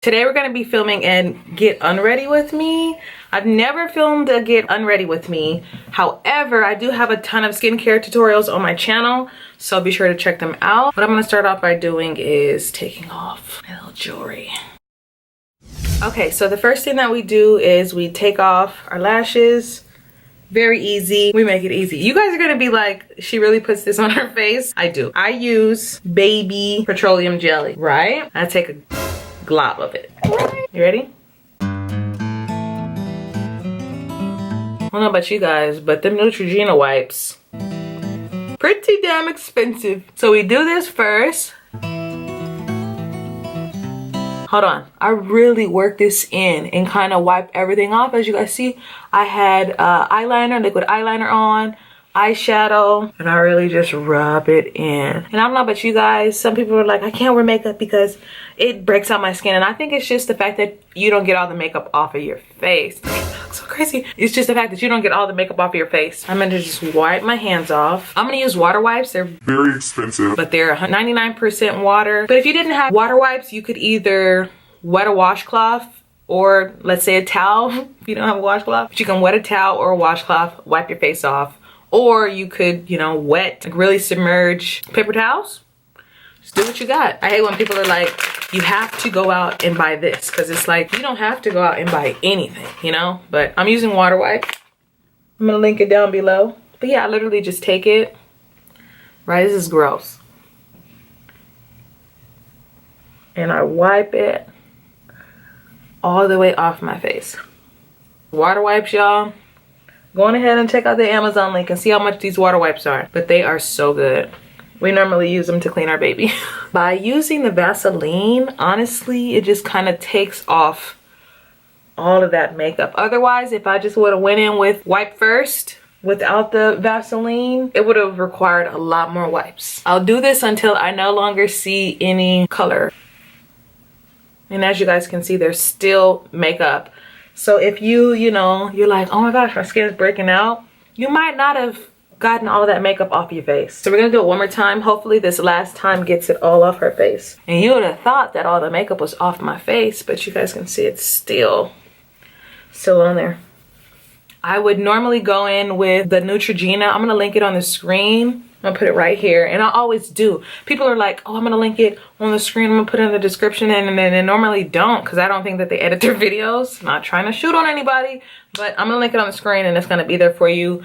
Today we're going to be filming and Get Unready With Me. I've never filmed a Get Unready With Me. However, I do have a ton of skincare tutorials on my channel, so be sure to check them out. What I'm going to start off by doing is taking off my little jewelry. Okay, so the first thing that we do is we take off our lashes. Very easy. We make it easy. You guys are going to be like, she really puts this on her face? I do. I use baby petroleum jelly, right? I take a glob of it. You ready? I don't know about you guys, but them Neutrogena wipes, pretty damn expensive. So we do this first. Hold on. I really work this in and kind of wipe everything off. As you guys see, I had eyeliner, liquid eyeliner on, eyeshadow, and I really just rub it in. And I don't know about you guys, some people are like, I can't wear makeup because it breaks out my skin. And I think it's just the fact that you don't get all the makeup off of your face. That looks so crazy. It's just the fact that you don't get all the makeup off of your face. I'm gonna just wipe my hands off. I'm gonna use water wipes. They're very expensive, but they're 99% water. But if you didn't have water wipes, you could either wet a washcloth or let's say a towel if you don't have a washcloth. But you can wet a towel or a washcloth, wipe your face off. Or you could, you know, wet, like really submerge paper towels. Just do what you got. I hate when people are like, you have to go out and buy this. Because it's like, you don't have to go out and buy anything, you know? But I'm using water wipe. I'm going to link it down below. But yeah, I literally just take it. Right, this is gross. And I wipe it all the way off my face. Water wipes, y'all. Go on ahead and check out the Amazon link and see how much these water wipes are. But they are so good. We normally use them to clean our baby. By using the Vaseline, honestly, it just kind of takes off all of that makeup. Otherwise, if I just would have went in with wipe first without the Vaseline, it would have required a lot more wipes. I'll do this until I no longer see any color. And as you guys can see, there's still makeup. So if you know, you're like, oh my gosh, my skin is breaking out, you might not have gotten all that makeup off your face. So we're gonna do it one more time. Hopefully this last time gets it all off her face. And you would have thought that all the makeup was off my face, but you guys can see it's still on there. I would normally go in with the Neutrogena. I'm gonna link it on the screen. I'm gonna put it right here, and I always do. People are like, oh, I'm gonna link it on the screen, I'm gonna put it in the description, and then they normally don't, because I don't think that they edit their videos. Not trying to shoot on anybody, but I'm gonna link it on the screen and it's gonna be there for you.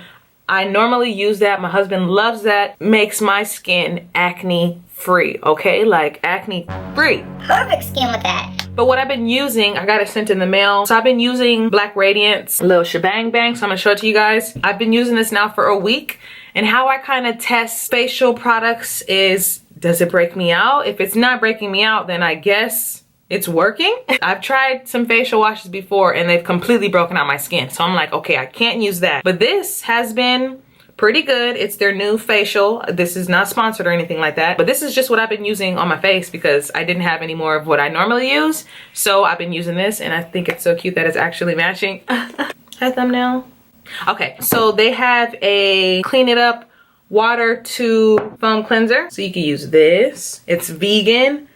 I normally use that. My husband loves that. Makes my skin acne free, okay? Like acne free. Perfect skin with that. But what I've been using, I got it sent in the mail. So I've been using Black Radiance, a little shebang bang. So I'm gonna show it to you guys. I've been using this now for a week. And how I kind of test facial products is, does it break me out? If it's not breaking me out, then I guess it's working. I've tried some facial washes before and they've completely broken out my skin. So I'm like, okay, I can't use that. But this has been pretty good. It's their new facial. This is not sponsored or anything like that. But this is just what I've been using on my face because I didn't have any more of what I normally use. So I've been using this and I think it's so cute that it's actually matching. Hi, thumbnail. Okay, so they have a clean it up water to foam cleanser. So you can use this. It's vegan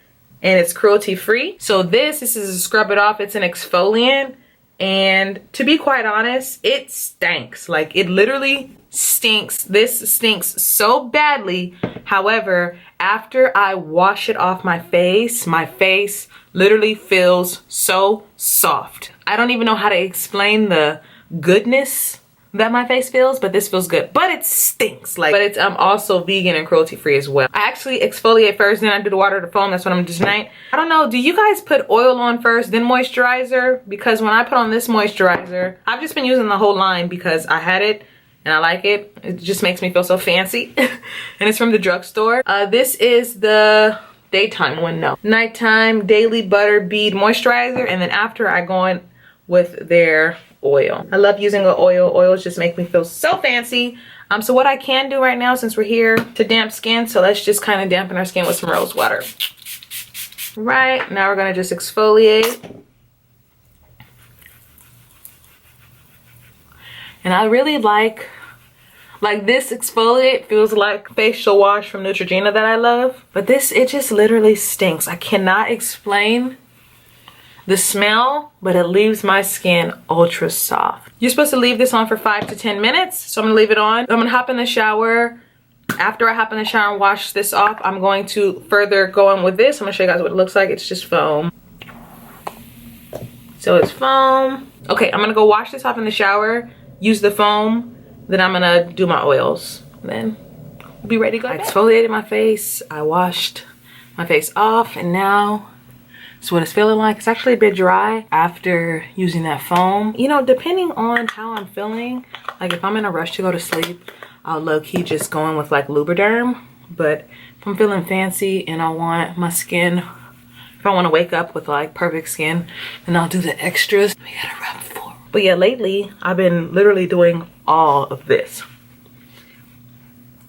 and it's cruelty free. So this is a scrub it off. It's an exfoliant. And to be quite honest, it stinks. Like it literally stinks. This stinks so badly. However, after I wash it off my face literally feels so soft. I don't even know how to explain the goodness that my face feels, but this feels good. But it stinks. Like, but it's also vegan and cruelty free as well. I actually exfoliate first, then I do the water to foam. That's what I'm doing tonight. I don't know, do you guys put oil on first, then moisturizer? Because when I put on this moisturizer, I've just been using the whole line because I had it and I like it. It just makes me feel so fancy. And it's from the drugstore. This is the daytime one, no. Nighttime Daily Butter Bead Moisturizer. And then after I go in with their oil. I love using the oil. Oils just make me feel so fancy. So what I can do right now, since we're here to damp skin, so let's just kind of dampen our skin with some rose water. Right, now we're gonna just exfoliate. And I really like this exfoliate feels like facial wash from Neutrogena that I love. But this, it just literally stinks. I cannot explain the smell, but it leaves my skin ultra soft. You're supposed to leave this on for 5 to 10 minutes. So I'm gonna leave it on. I'm gonna hop in the shower. After I hop in the shower and wash this off, I'm going to further go in with this. I'm gonna show you guys what it looks like. It's just foam. So it's foam. Okay, I'm gonna go wash this off in the shower, use the foam, then I'm gonna do my oils. Then we'll be ready to go. I exfoliated my face, I washed my face off, and now it's what it's feeling like. It's actually a bit dry after using that foam. You know, depending on how I'm feeling, like if I'm in a rush to go to sleep, I'll low-key just go in with like Lubriderm. But if I'm feeling fancy and I want my skin, if I want to wake up with like perfect skin, then I'll do the extras. We gotta rub forward. But yeah, lately I've been literally doing all of this.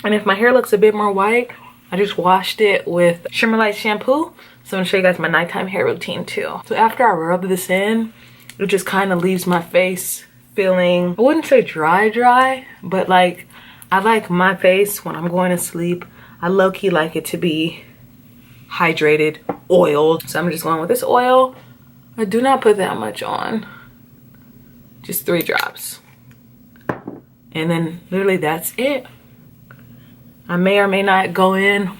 And if my hair looks a bit more white, I just washed it with Shimmer Light shampoo. So I'm gonna show you guys my nighttime hair routine too. So after I rub this in, it just kind of leaves my face feeling, I wouldn't say dry, but like, I like my face when I'm going to sleep, I low-key like it to be hydrated, oiled. So I'm just going with this oil. I do not put that much on, just 3 drops. And then literally that's it. I may or may not go in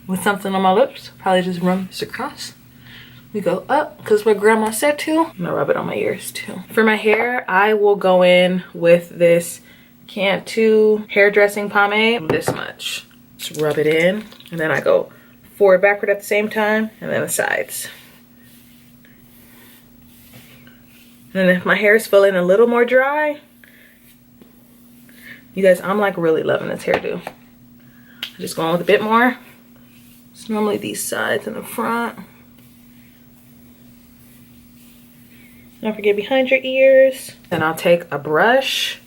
with something on my lips. Probably just run this across. We go up because what grandma said to. I'm gonna rub it on my ears too. For my hair, I will go in with this Cantu hairdressing pomade. This much. Just rub it in, and then I go forward, backward at the same time, and then the sides. And then if my hair is feeling a little more dry, you guys, I'm like really loving this hairdo. Just going with a bit more. It's normally these sides and the front. Don't forget behind your ears. Then I'll take a brush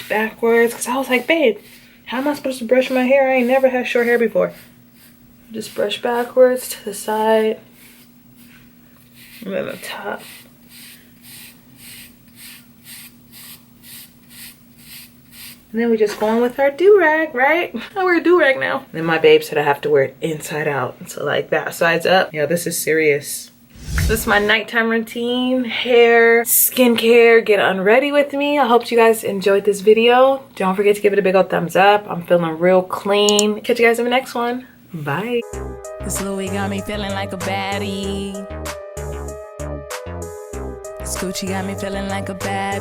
backwards, because I was like, babe, how am I supposed to brush my hair? I ain't never had short hair before. Just brush backwards to the side, and then the top. And then we just go on with our do-rag, right? I wear a do-rag now. And then my babe said I have to wear it inside out. So like that, sides up. Yeah, this is serious. This is my nighttime routine, hair, skincare, get unready with me. I hope you guys enjoyed this video. Don't forget to give it a big old thumbs up. I'm feeling real clean. Catch you guys in the next one. Bye. This Louis got me feeling like a baddie. This Gucci got me feeling like a baddie.